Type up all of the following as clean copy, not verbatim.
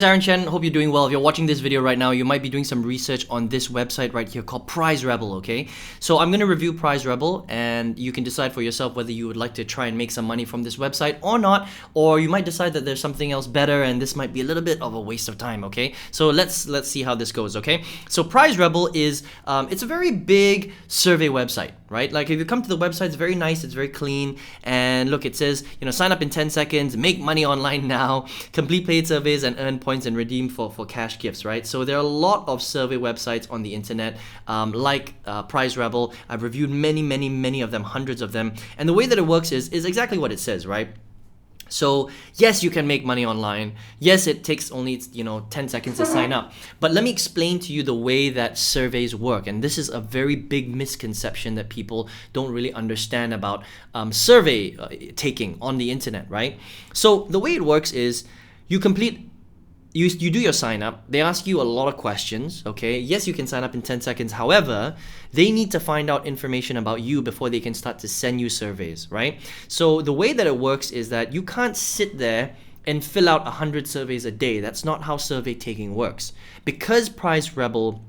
Aaron Chen, hope you're doing well. If you're watching this video right now, you might be doing some research on this website right here called prizerebel, okay? So I'm going to review prizerebel and you can decide for yourself whether you would like to try and make some money from this website or not, or you might decide that there's something else better and this might be a little bit of a waste of time, okay? So let's see how this goes, okay? So prizerebel is, it's a very big survey website, right? Like if you come to the website, it's very nice, it's very clean, and look, it says, sign up in 10 seconds, make money online now, complete paid surveys and earn points and redeem for cash gifts, right? So there are a lot of survey websites on the internet, like prizerebel. I've reviewed many of them, hundreds of them, and the way that it works is exactly what it says, right? So yes, you can make money online. Yes, it takes only 10 seconds to sign up. But let me explain to you the way that surveys work. And this is a very big misconception that people don't really understand about survey taking on the internet, right? So the way it works is you do your sign up. They ask you a lot of questions, okay? Yes, you can sign up in 10 seconds. However, they need to find out information about you before they can start to send you surveys, right? So the way that it works is that you can't sit there and fill out 100 surveys a day. That's not how survey taking works. Because prizerebel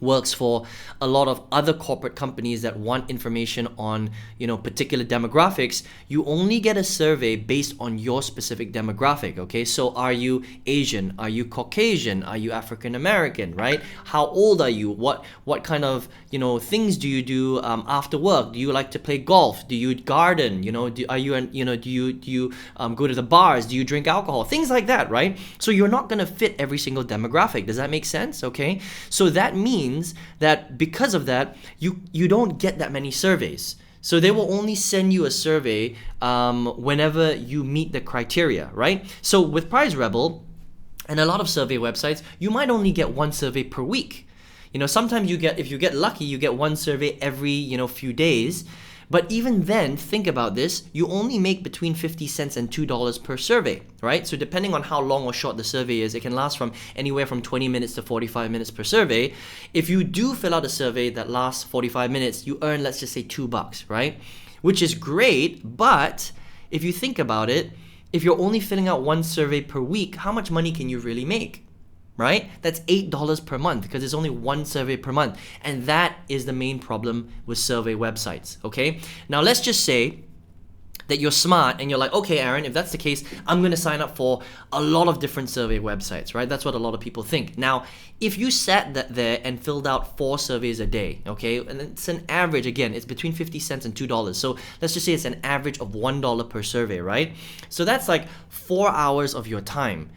works for a lot of other corporate companies that want information on particular demographics, you only get a survey based on your specific demographic, okay? So are you Asian? Are you Caucasian? Are you African American, right? How old are you? What kind of things do you do after work? Do you like to play golf? Do you garden? Do you go to the bars? Do you drink alcohol? Things like that, right? So you're not going to fit every single demographic. Does that make sense? Okay, so that means that because of that, you don't get that many surveys. So they will only send you a survey whenever you meet the criteria, right? So with prizerebel and a lot of survey websites, you might only get one survey per week. Sometimes if you get lucky, you get one survey every few days. But even then, think about this, you only make between 50 cents and $2 per survey, right? So depending on how long or short the survey is, it can last from anywhere from 20 minutes to 45 minutes per survey. If you do fill out a survey that lasts 45 minutes, you earn, let's just say, $2, right? Which is great, but if you think about it, if you're only filling out one survey per week, how much money can you really make? Right? That's $8 per month because there's only one survey per month. And that is the main problem with survey websites, okay? Now let's just say that you're smart and you're like, okay, Aaron, if that's the case, I'm going to sign up for a lot of different survey websites, right? That's what a lot of people think. Now, if you sat there and filled out 4 surveys a day, okay, and it's an average, again, it's between 50 cents and $2. So let's just say it's an average of $1 per survey, right? So that's like 4 hours of your time.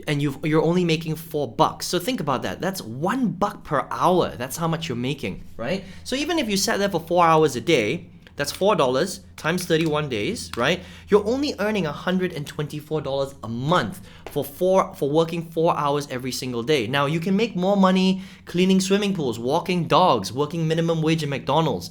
And you're only making $4. So think about that. That's $1 per hour. That's how much you're making, right? So even if you sat there for 4 hours a day, that's $4 times 31 days, right? You're only earning $124 a month for working 4 hours every single day. Now you can make more money cleaning swimming pools, walking dogs, working minimum wage at McDonald's,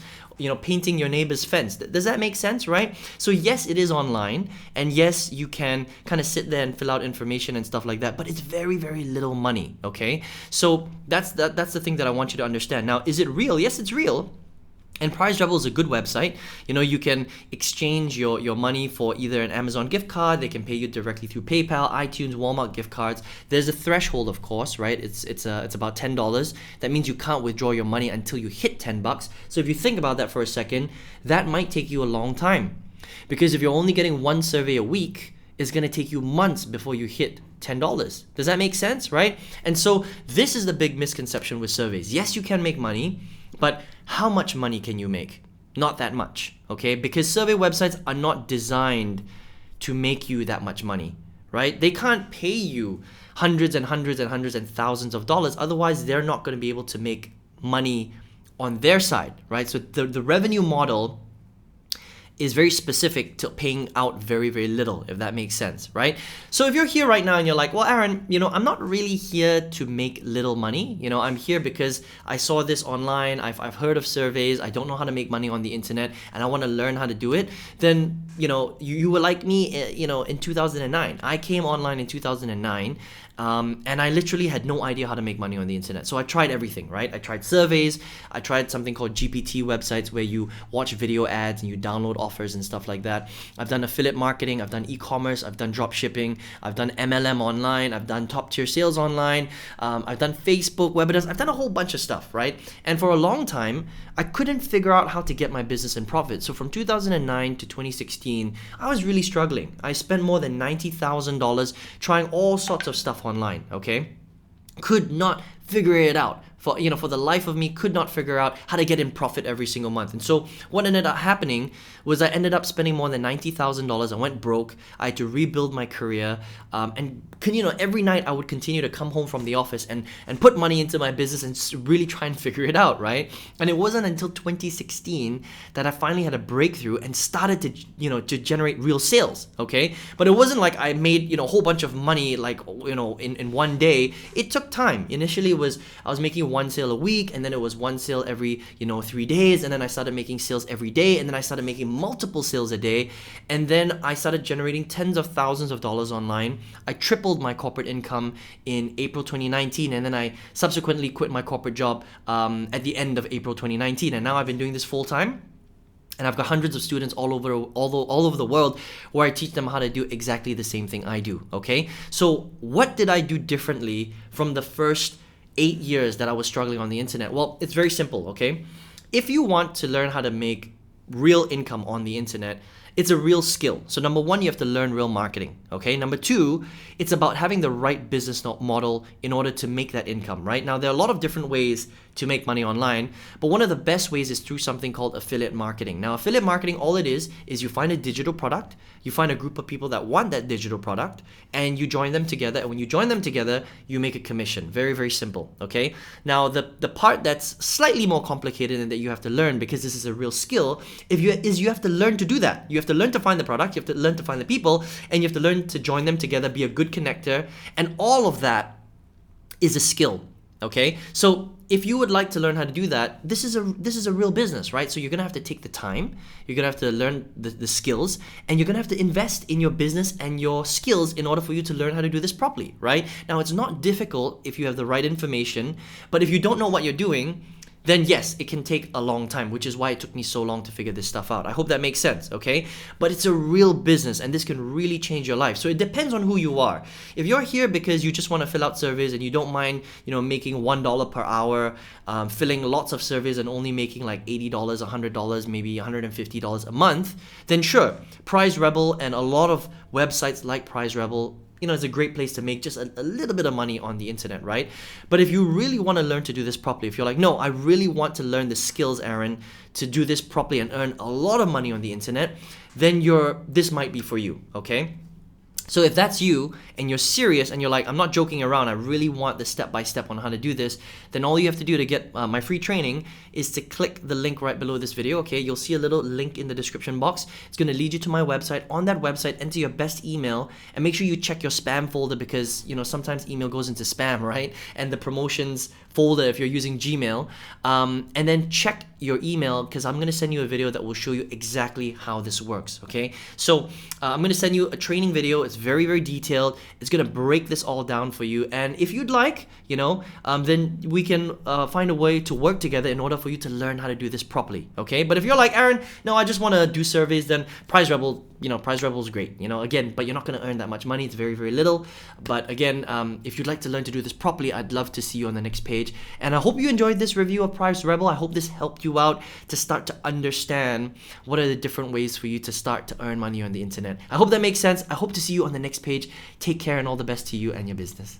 painting your neighbor's fence. Does that make sense, right? So yes, it is online, and yes, you can kind of sit there and fill out information and stuff like that, but it's very, very little money, okay? So that's the thing that I want you to understand. Now, is it real? Yes, it's real. And prizerebel is a good website. You can exchange your money for either an Amazon gift card. They can pay you directly through PayPal, iTunes, Walmart gift cards. There's a threshold, of course, right? It's about $10. That means you can't withdraw your money until you hit $10. So if you think about that for a second, that might take you a long time. Because if you're only getting one survey a week, it's going to take you months before you hit $10. Does that make sense, right? And so this is the big misconception with surveys. Yes, you can make money, but how much money can you make? Not that much, okay? Because survey websites are not designed to make you that much money, right? They can't pay you hundreds and thousands of dollars. Otherwise, they're not going to be able to make money on their side, right? So the revenue model is very specific to paying out very, very little, if that makes sense, right? So if you're here right now and you're like, well, Aaron, I'm not really here to make little money. I'm here because I saw this online. I've heard of surveys. I don't know how to make money on the internet, and I want to learn how to do it. Then, you were like me, in 2009. I came online in 2009, And I literally had no idea how to make money on the internet. So I tried everything, right? I tried surveys, I tried something called GPT websites where you watch video ads and you download offers and stuff like that. I've done affiliate marketing, I've done e-commerce, I've done drop shipping, I've done MLM online, I've done top tier sales online, I've done Facebook webinars, I've done a whole bunch of stuff, right? And for a long time, I couldn't figure out how to get my business in profit. So from 2009 to 2016, I was really struggling. I spent more than $90,000 trying all sorts of stuff online, okay? Could not figure it out. For the life of me, could not figure out how to get in profit every single month. And so what ended up happening was I ended up spending more than $90,000. I went broke. I had to rebuild my career. Every night I would continue to come home from the office and put money into my business and really try and figure it out, right? And it wasn't until 2016 that I finally had a breakthrough and started to generate real sales, okay? But it wasn't like I made, a whole bunch of money in one day. It took time. Initially I was making one sale a week, and then it was one sale every 3 days, and then I started making sales every day, and then I started making multiple sales a day, and then I started generating tens of thousands of dollars online. I tripled my corporate income in April 2019, and then I subsequently quit my corporate job at the end of April 2019, and now I've been doing this full time. And I've got hundreds of students all over the world where I teach them how to do exactly the same thing I do, okay? So what did I do differently from the first 8 years that I was struggling on the internet? Well, it's very simple, okay? If you want to learn how to make real income on the internet, it's a real skill. So number one, you have to learn real marketing, okay? Number two, it's about having the right business model in order to make that income, right? Now, there are a lot of different ways to make money online, but one of the best ways is through something called affiliate marketing. Now, affiliate marketing, all it is you find a digital product, you find a group of people that want that digital product, and you join them together, and when you join them together, you make a commission. Very, very simple, okay? Now, the part that's slightly more complicated and that you have to learn, because this is a real skill, you have to learn to do that. You have to learn to find the product, you have to learn to find the people, and you have to learn to join them together, be a good connector, and all of that is a skill, okay? So if you would like to learn how to do that, this is a real business, right? So you're gonna have to take the time, you're gonna have to learn the skills, and you're gonna have to invest in your business and your skills in order for you to learn how to do this properly, right? Now, it's not difficult if you have the right information, but if you don't know what you're doing, then yes, it can take a long time, which is why it took me so long to figure this stuff out. I hope that makes sense, okay? But it's a real business, and this can really change your life. So it depends on who you are. If you're here because you just want to fill out surveys and you don't mind, making $1 per hour, filling lots of surveys and only making like $80, $100, maybe $150 a month, then sure, prizerebel and a lot of websites like prizerebel, it's a great place to make just a little bit of money on the internet, right? But if you really want to learn to do this properly, if you're like, no, I really want to learn the skills, Aaron, to do this properly and earn a lot of money on the internet, then this might be for you, okay? So if that's you and you're serious and you're like, I'm not joking around, I really want the step-by-step on how to do this, then all you have to do to get my free training is to click the link right below this video, okay? You'll see a little link in the description box. It's going to lead you to my website. On that website, enter your best email and make sure you check your spam folder because, sometimes email goes into spam, right? And the promotions folder if you're using Gmail. And then check your email because I'm going to send you a video that will show you exactly how this works, okay? So I'm going to send you a training video. It's very, very detailed. It's going to break this all down for you. And if you'd like, then we can find a way to work together in order for you to learn how to do this properly, okay? But if you're like, Aaron, no, I just want to do surveys, then prizerebel, prizerebel is great, again, but you're not going to earn that much money. It's very, very little. But again, if you'd like to learn to do this properly, I'd love to see you on the next page. And I hope you enjoyed this review of prizerebel. I hope this helped you out to start to understand what are the different ways for you to start to earn money on the internet. I hope that makes sense. I hope to see you on the next page. Take care and all the best to you and your business.